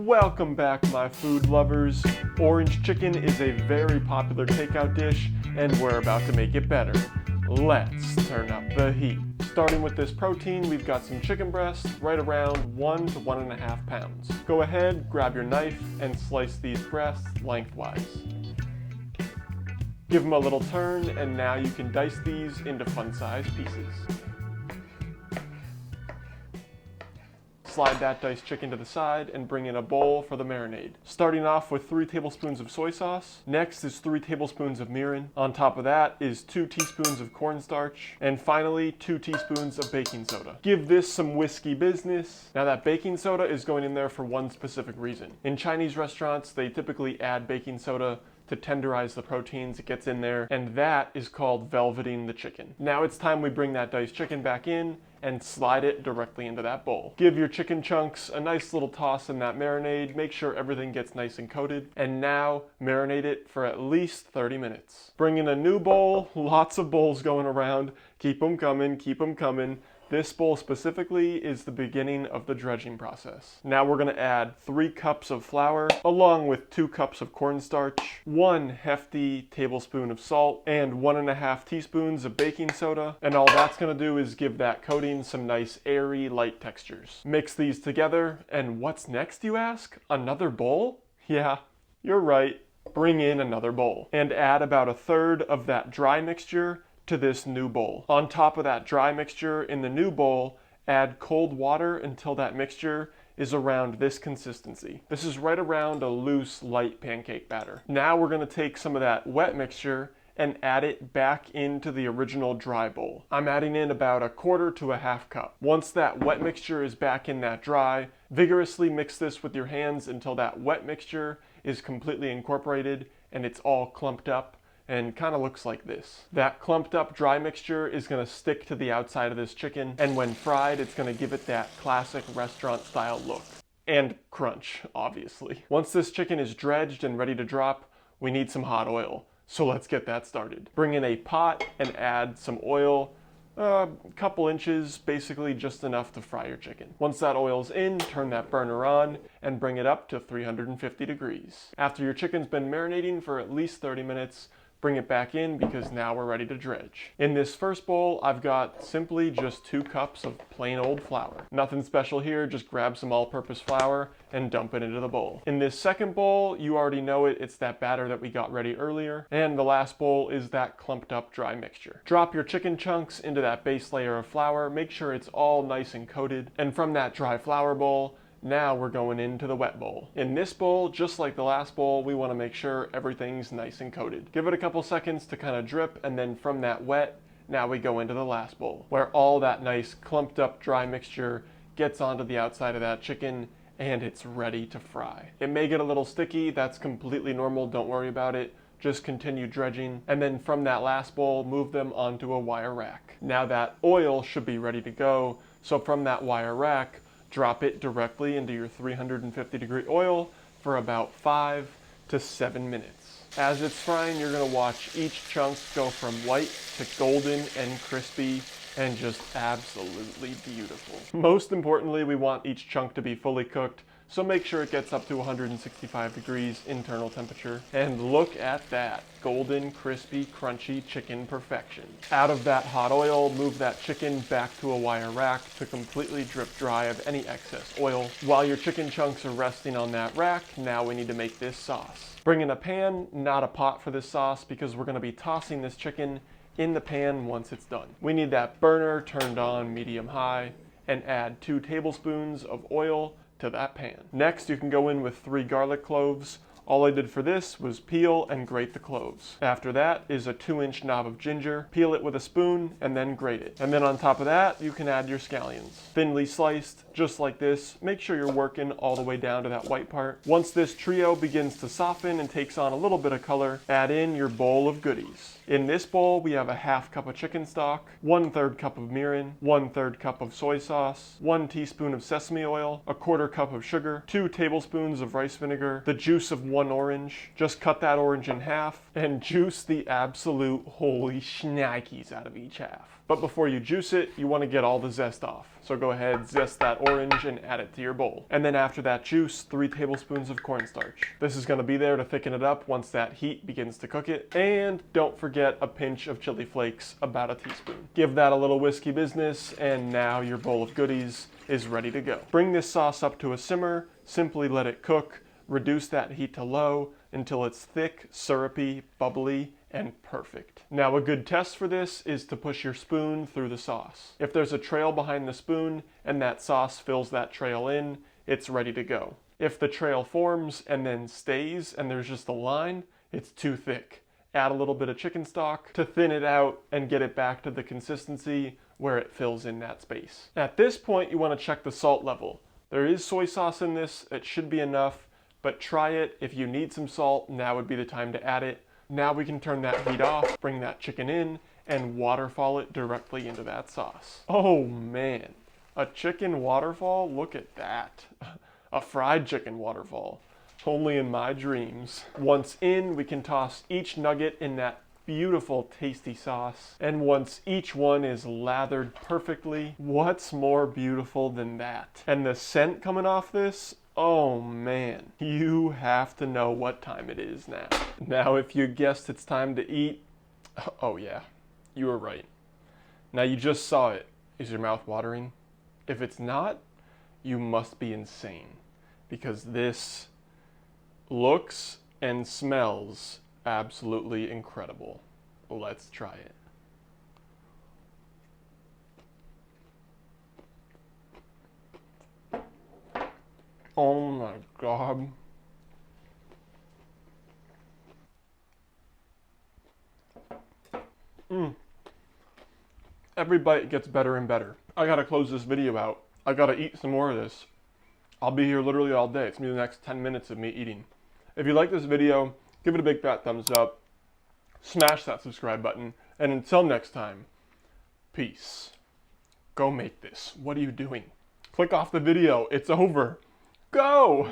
Welcome back, my food lovers. Orange chicken is a very popular takeout dish, and we're about to make it better. Let's turn up the heat. Starting with this protein, we've got some chicken breast, right around 1 to 1.5 pounds. Go ahead, grab your knife, and slice these breasts lengthwise. Give them a little turn, and now you can dice these into fun-sized pieces. Slide that diced chicken to the side and bring in a bowl for the marinade. Starting off with 3 tablespoons of soy sauce. Next is 3 tablespoons of mirin. On top of that is 2 teaspoons of cornstarch. And finally, 2 teaspoons of baking soda. Give this some whiskey business. Now that baking soda is going in there for one specific reason. In Chinese restaurants, they typically add baking soda to tenderize the proteins. It gets in there, and that is called velveting the chicken. Now it's time we bring that diced chicken back in and slide it directly into that bowl. Give your chicken chunks a nice little toss in that marinade. Make sure everything gets nice and coated. And now marinate it for at least 30 minutes. Bring in a new bowl. Lots of bowls going around. Keep them coming, keep them coming. This bowl specifically is the beginning of the dredging process. Now we're going to add 3 cups of flour along with 2 cups of cornstarch, 1 hefty tablespoon of salt, and 1.5 teaspoons of baking soda. And all that's going to do is give that coating some nice airy, light textures. Mix these together, and what's next, you ask? Another bowl? Yeah, you're right. Bring in another bowl and add about 1/3 of that dry mixture to this new bowl. On top of that dry mixture in the new bowl, add cold water until that mixture is around this consistency. This is right around a loose, light pancake batter. Now we're gonna take some of that wet mixture and add it back into the original dry bowl. I'm adding in about 1/4 to 1/2 cup. Once that wet mixture is back in that dry, vigorously mix this with your hands until that wet mixture is completely incorporated and it's all clumped up and kind of looks like this. That clumped up dry mixture is going to stick to the outside of this chicken, and when fried, it's going to give it that classic restaurant style look. And crunch, obviously. Once this chicken is dredged and ready to drop, we need some hot oil. So let's get that started. Bring in a pot and add some oil, a couple inches, basically just enough to fry your chicken. Once that oil's in, turn that burner on and bring it up to 350 degrees. After your chicken's been marinating for at least 30 minutes, bring it back in because now we're ready to dredge. In this first bowl, I've got simply just 2 cups of plain old flour. Nothing special here, just grab some all-purpose flour and dump it into the bowl. In this second bowl, you already know it, it's that batter that we got ready earlier. And the last bowl is that clumped up dry mixture. Drop your chicken chunks into that base layer of flour, make sure it's all nice and coated. And from that dry flour bowl, now we're going into the wet bowl. In this bowl, just like the last bowl, we want to make sure everything's nice and coated. Give it a couple seconds to kind of drip, and then from that wet, now we go into the last bowl, where all that nice clumped up dry mixture gets onto the outside of that chicken, and it's ready to fry. It may get a little sticky, that's completely normal, don't worry about it. Just continue dredging, and then from that last bowl, move them onto a wire rack. Now that oil should be ready to go, so from that wire rack, drop it directly into your 350 degree oil for about 5 to 7 minutes. As it's frying, you're gonna watch each chunk go from white to golden and crispy and just absolutely beautiful. Most importantly, we want each chunk to be fully cooked, so make sure it gets up to 165 degrees internal temperature. And look at that, golden, crispy, crunchy chicken perfection. Out of that hot oil, move that chicken back to a wire rack to completely drip dry of any excess oil. While your chicken chunks are resting on that rack, now we need to make this sauce. Bring in a pan, not a pot for this sauce, because we're gonna be tossing this chicken in the pan once it's done. We need that burner turned on medium-high and add 2 tablespoons of oil to that pan. Next, you can go in with 3 garlic cloves. All I did for this was peel and grate the cloves. After that is a 2-inch knob of ginger. Peel it with a spoon and then grate it. And then on top of that, you can add your scallions. Thinly sliced, just like this. Make sure you're working all the way down to that white part. Once this trio begins to soften and takes on a little bit of color, add in your bowl of goodies. In this bowl, we have a 1/2 cup of chicken stock, 1/3 cup of mirin, 1/3 cup of soy sauce, 1 teaspoon of sesame oil, 1/4 cup of sugar, 2 tablespoons of rice vinegar, the juice of one orange. Just cut that orange in half and juice the absolute holy shnikes out of each half. But before you juice it, you want to get all the zest off. So go ahead, zest that orange and add it to your bowl. And then after that juice, 3 tablespoons of cornstarch. This is going to be there to thicken it up once that heat begins to cook it. And don't forget a pinch of chili flakes, about a teaspoon. Give that a little whiskey business, and now your bowl of goodies is ready to go. Bring this sauce up to a simmer, simply let it cook, reduce that heat to low until it's thick, syrupy, bubbly, and perfect. Now a good test for this is to push your spoon through the sauce. If there's a trail behind the spoon and that sauce fills that trail in, it's ready to go. If the trail forms and then stays and there's just a line, it's too thick. Add a little bit of chicken stock to thin it out and get it back to the consistency where it fills in that space. At this point, you want to check the salt level. There is soy sauce in this, it should be enough, but try it. If you need some salt, now would be the time to add it. Now we can turn that heat off, bring that chicken in, and waterfall it directly into that sauce. Oh man, a chicken waterfall? Look at that. A fried chicken waterfall. Only in my dreams. Once in, we can toss each nugget in that beautiful tasty sauce. And once each one is lathered perfectly, what's more beautiful than that? And the scent coming off this, oh man, you have to know what time it is now. Now if you guessed it's time to eat, oh yeah, you were right. Now you just saw it. Is your mouth watering? If it's not, you must be insane, because this looks and smells absolutely incredible. Let's try it. Oh my God. Every bite gets better and better. I gotta close this video out. I gotta eat some more of this. I'll be here literally all day. It's gonna be the next 10 minutes of me eating. If you like this video, give it a big fat thumbs up. Smash that subscribe button. And until next time, peace. Go make this. What are you doing? Click off the video. It's over. Go!